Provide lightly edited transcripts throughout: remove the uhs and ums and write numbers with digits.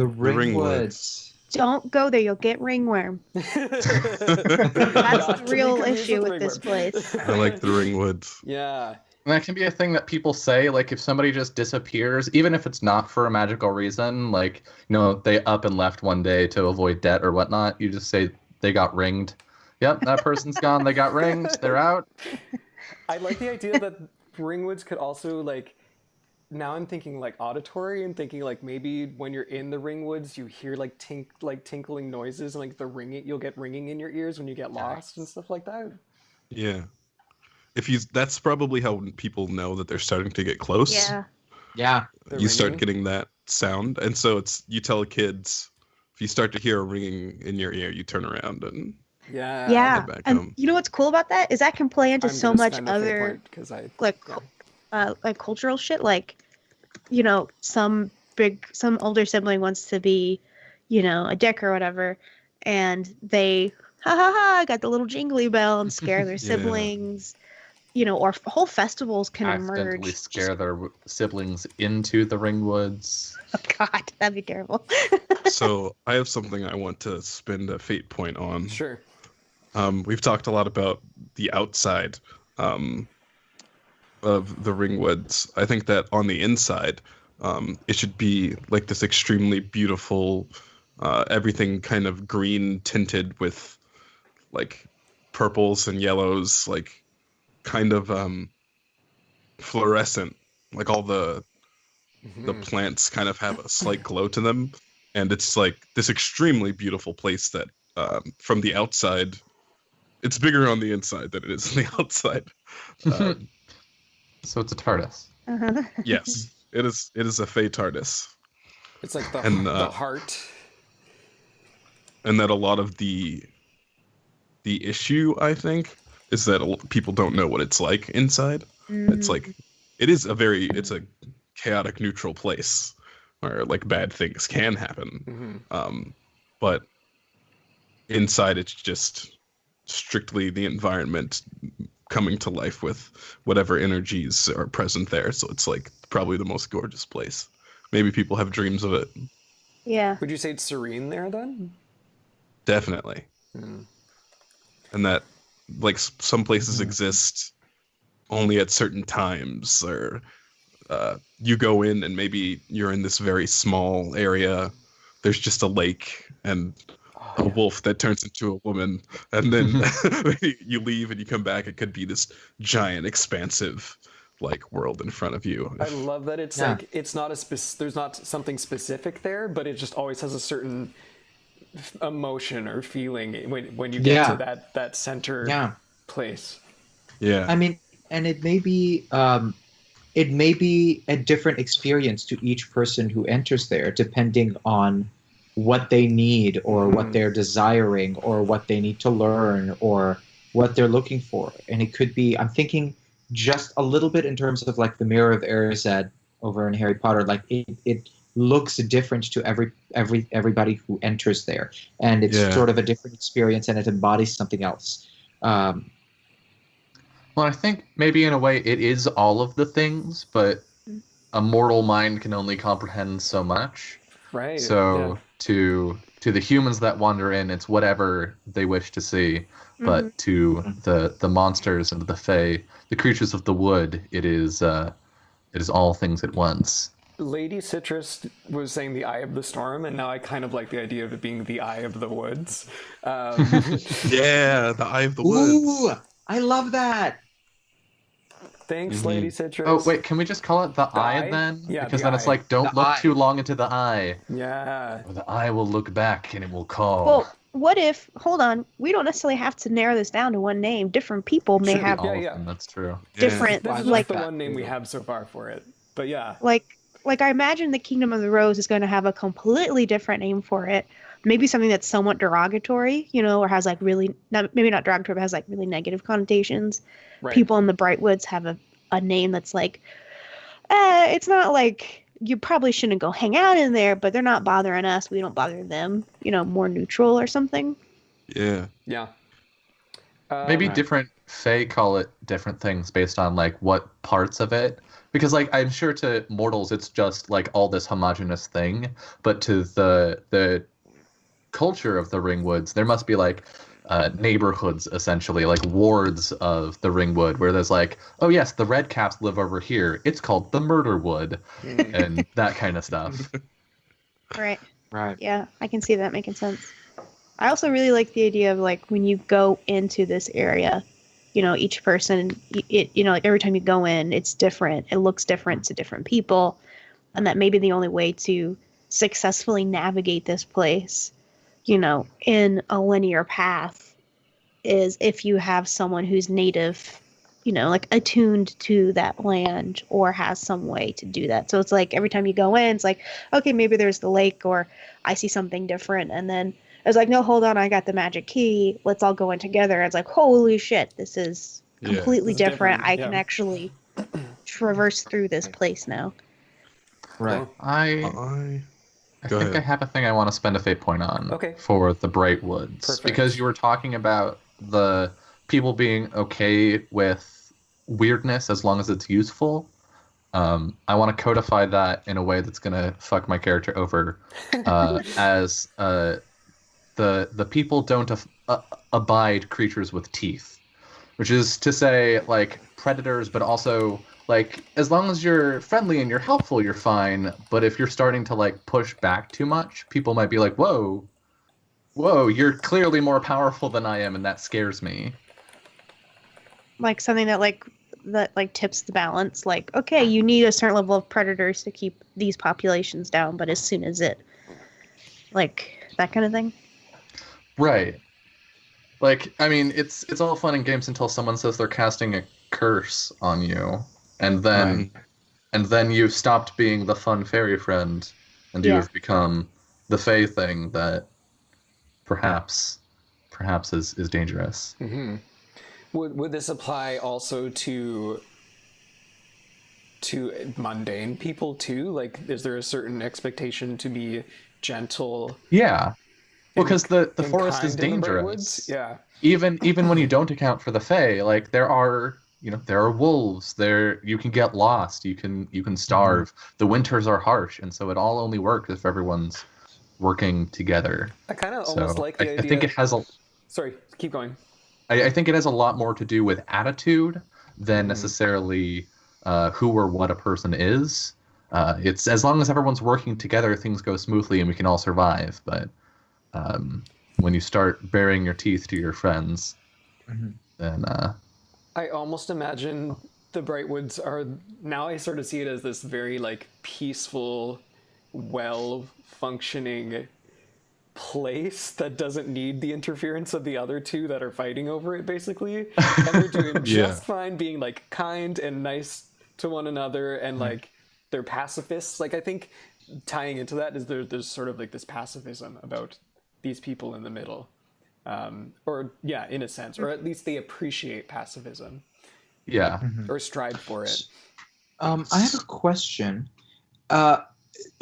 The The Ringwoods. Don't go there. You'll get ringworm. That's the real issue with this place. I like the Ringwoods. Yeah. And that can be a thing that people say, like, if somebody just disappears, even if it's not for a magical reason, like, they up and left one day to avoid debt or whatnot, you just say they got ringed. Yep, that person's gone, they got ringed, they're out. I like the idea that Ringwoods could also, like, now I'm thinking, like, auditory and thinking, like, maybe when you're in the Ringwoods, you hear, like, tinkling noises and, like, you'll get ringing in your ears when you get lost and stuff like that. Yeah. That's probably how people know that they're starting to get close. Yeah. Yeah. You start getting that sound, and so you tell kids if you start to hear a ringing in your ear, you turn around and Yeah. back And home. you know what's cool about that is that can play into I'm so gonna much spend a fate other point 'cause I- like cultural shit. Like, some older sibling wants to be, a dick or whatever, and they got the little jingly bell and scare their siblings. Or whole festivals can Accidentally emerge. scare their siblings into the Ringwoods. Oh God, that'd be terrible. So I have something I want to spend a fate point on. Sure. We've talked a lot about the outside of the Ringwoods. I think that on the inside, it should be like this extremely beautiful, everything kind of green tinted with like purples and yellows, like kind of fluorescent, like all the plants kind of have a slight glow to them, and it's like this extremely beautiful place that from the outside, it's bigger on the inside than it is on the outside. So it's a TARDIS. Yes, it is a Fey TARDIS. It's like the heart. And that a lot of the issue, I think, is that people don't know what it's like inside. It's like it's a chaotic, neutral place where like bad things can happen. But inside, it's just strictly the environment coming to life with whatever energies are present there. So it's like probably the most gorgeous place. Maybe people have dreams of it. Yeah. Would you say it's serene there then? Definitely. And that like some places exist only at certain times, or you go in and maybe you're in this very small area, there's just a lake and a wolf that turns into a woman, and then you leave and you come back, it could be this giant expansive like world in front of you. I love that it's like it's not there's not something specific there, but it just always has a certain emotion or feeling when you get to that center place. Yeah. I mean, and it may be a different experience to each person who enters there, depending on what they need or what they're desiring or what they need to learn or what they're looking for. And it could be, I'm thinking just a little bit in terms of like the Mirror of Erised over in Harry Potter, like it looks different to everybody who enters there, and it's sort of a different experience, and it embodies something else. Well, I think maybe in a way it is all of the things, but a mortal mind can only comprehend so much. Right. So to the humans that wander in, it's whatever they wish to see. But to the monsters and the Fae, the creatures of the wood, it is all things at once. Lady Citrus was saying the Eye of the Storm, and now I kind of like the idea of it being the Eye of the Woods. Yeah, the Eye of the Woods. Ooh, I love that. Thanks, Lady Citrus. Oh, wait, can we just call it the eye then? Yeah, because the then eye. it's like, don't look too long into the eye. Yeah. Or the eye will look back and it will call. Well, what if, hold on, we don't necessarily have to narrow this down to one name. Different people may have all of them, that's true. different, This is like the one name we have so far for it. But yeah. Like I imagine the Kingdom of the Rose is going to have a completely different name for it. Maybe something that's somewhat derogatory, or has like really, maybe not derogatory, but has like really negative connotations. Right. People in the Brightwoods have a name that's like, it's not like you probably shouldn't go hang out in there, but they're not bothering us. We don't bother them, more neutral or something. Yeah. Yeah. Maybe different Fae call it different things based on like what parts of it Because like I'm sure to mortals it's just like all this homogenous thing, but to the culture of the Ringwoods, there must be like neighborhoods essentially, like wards of the Ringwood, where there's like, oh yes, the red caps live over here. It's called the Murder Wood, and that kind of stuff. Right. Right. Yeah, I can see that making sense. I also really like the idea of like when you go into this area, you know, each person, you know, like every time you go in, it's different. It looks different to different people, and that maybe the only way to successfully navigate this place, you know, in a linear path is if you have someone who's native, you know, like attuned to that land or has some way to do that. So it's like every time you go in, it's like, okay, maybe there's the lake or I see something different. And then it's like, no, hold on, I got the magic key. Let's all go in together. It's like, holy shit, this is completely This is different. different, I yeah. can actually traverse through this place now. Right. I Go think I ahead. have a thing I want to spend a fate point on Okay. for the Bright Woods. Perfect. Because you were talking about the people being okay with weirdness as long as it's useful. I want to codify that in a way that's going to fuck my character over as the people don't abide creatures with teeth. Which is to say, like, predators, but also, like, as long as you're friendly and you're helpful, you're fine. But if you're starting to, like, push back too much, people might be like, whoa, you're clearly more powerful than I am, and that scares me. Like something that like tips the balance. Like, okay, you need a certain level of predators to keep these populations down, but as soon as it, like that kind of thing. Right. Like, I mean, it's all fun and games until someone says they're casting a curse on you, and then you've stopped being the fun fairy friend, and you Yeah. have become the fae thing that perhaps is dangerous. Mm-hmm. Would this apply also to mundane people too? Like, is there a certain expectation to be gentle? Yeah. Well, because the and forest is kind in the Bright dangerous. Woods? Yeah. Even when you don't account for the fae, like there are wolves there. You can get lost. You can starve. The winters are harsh, and so it all only works if everyone's working together. I kind of almost So like the idea. I think it has a. Sorry, keep going. I think it has a lot more to do with attitude than necessarily who or what a person is. It's as long as everyone's working together, things go smoothly and we can all survive. But when you start baring your teeth to your friends, then I almost imagine the Brightwoods are now. I sort of see it as this very like peaceful, well-functioning place that doesn't need the interference of the other two that are fighting over it, basically. And they're doing just fine, being like kind and nice to one another, and like they're pacifists. Like I think tying into that is there's sort of like this pacifism about these people in the middle, or yeah, in a sense, or at least they appreciate pacifism. yeah. Or strive for it. I have a question.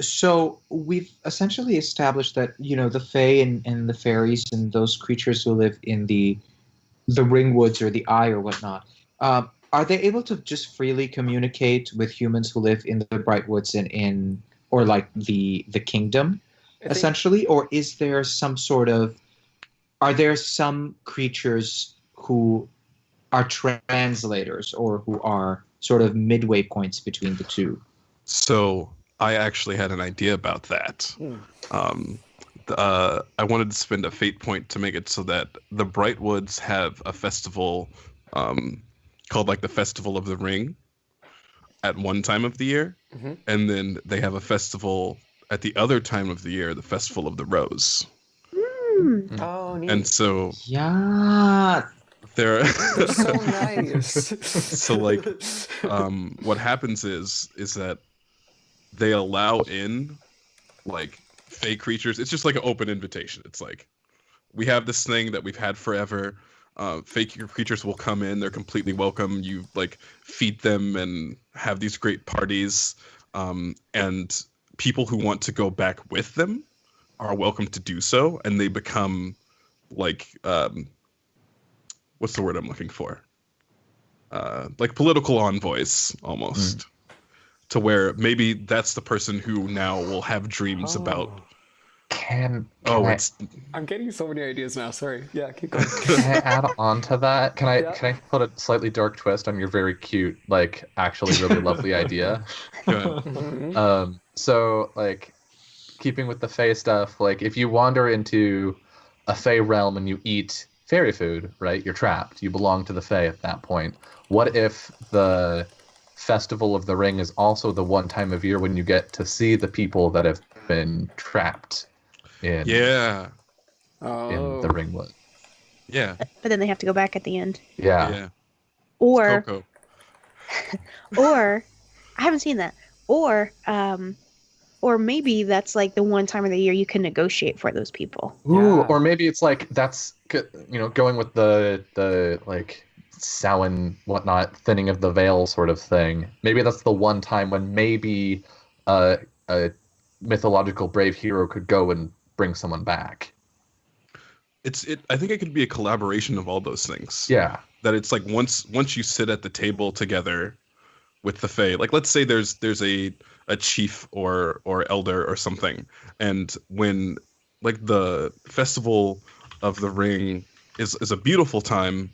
So we've essentially established that the Fae and the fairies and those creatures who live in the Ringwoods or the Eye or whatnot, are they able to just freely communicate with humans who live in the Brightwoods and or like the kingdom, essentially, or is there some sort of are there some creatures who are translators or who are sort of midway points between the two? So I actually had an idea about that. I wanted to spend a fate point to make it so that the Brightwoods have a festival called like the Festival of the Ring at one time of the year, and then they have a festival at the other time of the year, the Festival of the Rose. Oh, neat. And so Yeah. they're so nice. So like what happens is that they allow in like fake creatures. It's just like an open invitation. It's like we have this thing that we've had forever. Fake creatures will come in. They're completely welcome. You like feed them and have these great parties. And people who want to go back with them are welcome to do so. And they become like, what's the word I'm looking for? Like political envoys almost. to where maybe that's the person who now will have dreams about. I'm getting so many ideas now. Sorry. Yeah, keep going. Can I add on to that? Can I Yeah. can I put a slightly dark twist on your very cute, like actually really lovely idea? Good. So like keeping with the Fae stuff, like if you wander into a Fae realm and you eat fairy food, right? You're trapped. You belong to the Fae at that point. What if the Festival of the Ring is also the one time of year when you get to see the people that have been trapped in Yeah. in the Ringwood? Yeah. But then they have to go back at the end. Yeah. Yeah. Or Coco. or I haven't seen that. Or maybe that's like the one time of the year you can negotiate for those people. Ooh, Yeah. or maybe it's like that's going with the like Samhain whatnot thinning of the veil sort of thing. Maybe that's the one time when maybe a mythological brave hero could go and bring someone back. I think it could be a collaboration of all those things. Yeah. That it's like once you sit at the table together with the Fae, like let's say there's a chief or elder or something, and when like the Festival of the Ring is a beautiful time,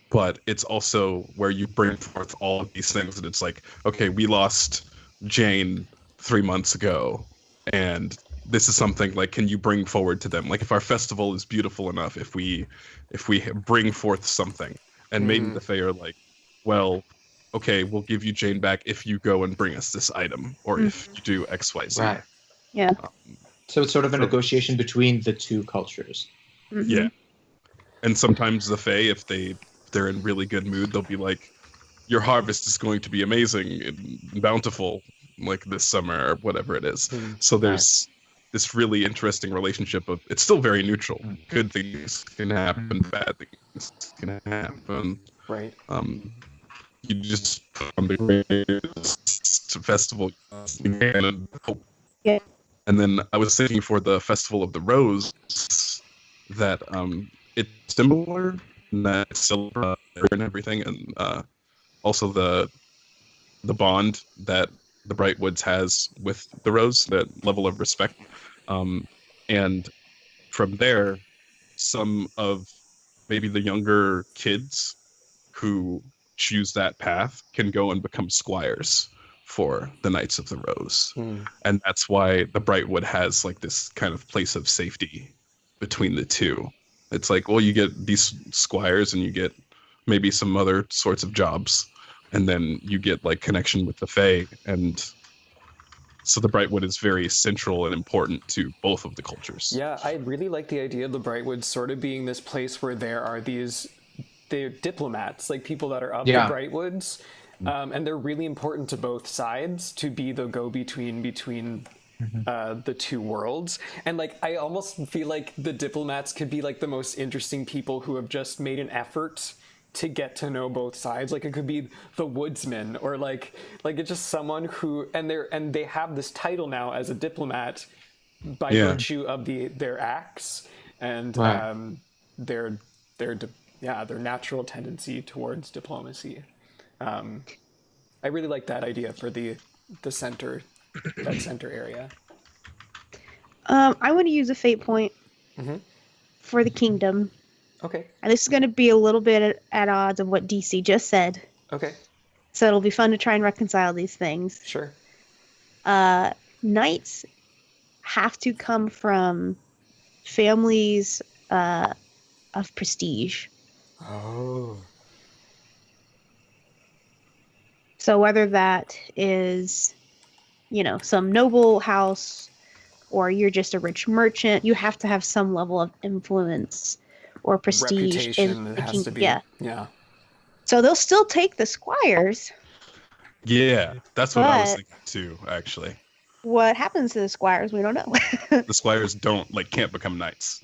but it's also where you bring forth all of these things, and it's like, okay, we lost Jane 3 months ago, and this is something like, can you bring forward to them? Like if our festival is beautiful enough, if we bring forth something, and maybe the Fae are like, well, okay, we'll give you Jane back if you go and bring us this item, or if you do X, Y, Z. Right. Yeah. So it's sort of a negotiation between the two cultures. Mhm. Yeah. And sometimes the Fae, if they're in really good mood, they'll be like, your harvest is going to be amazing and bountiful, like this summer or whatever it is. So there's this really interesting relationship of, it's still very neutral. Good things can happen, bad things can happen. Right. You just put on the greatest festival and hope. Yeah. And then I was thinking for the Festival of the Rose that it's similar in that it's silver and everything, and also the bond that the Brightwoods has with the Rose, that level of respect. And from there, some of maybe the younger kids who choose that path can go and become squires for the Knights of the Rose. And that's why the Brightwood has like this kind of place of safety between the two. It's like, well, you get these squires and you get maybe some other sorts of jobs, and then you get like connection with the Fae, and so the Brightwood is very central and important to both of the cultures. Yeah, I really like the idea of the Brightwood sort of being this place where there are they're diplomats, like people that are of the Brightwoods, and they're really important to both sides to be the go-between between the two worlds. And like, I almost feel like the diplomats could be like the most interesting people who have just made an effort to get to know both sides. Like it could be the woodsman, or like it's just someone who, and they have this title now as a diplomat by virtue of their acts and their natural tendency towards diplomacy. I really like that idea for the center, that center area. I want to use a fate point for the kingdom. Okay. And this is going to be a little bit at odds of what DC just said. Okay. So it'll be fun to try and reconcile these things. Sure. Knights have to come from families of prestige. Oh. So whether that is, some noble house, or you're just a rich merchant, you have to have some level of influence or prestige. Reputation, it has to be. Yeah. So they'll still take the squires. Yeah, that's what I was thinking too, actually. What happens to the squires, we don't know. The squires can't become knights.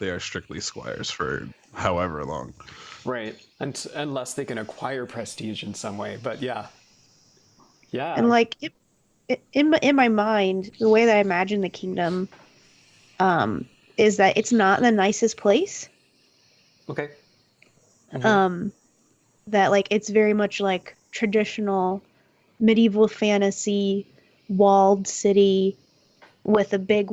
They are strictly squires for however long. Right. And unless they can acquire prestige in some way, but yeah. And in my mind, the way that I imagine the kingdom is that it's not the nicest place. Okay. That it's very much like traditional medieval fantasy walled city with a big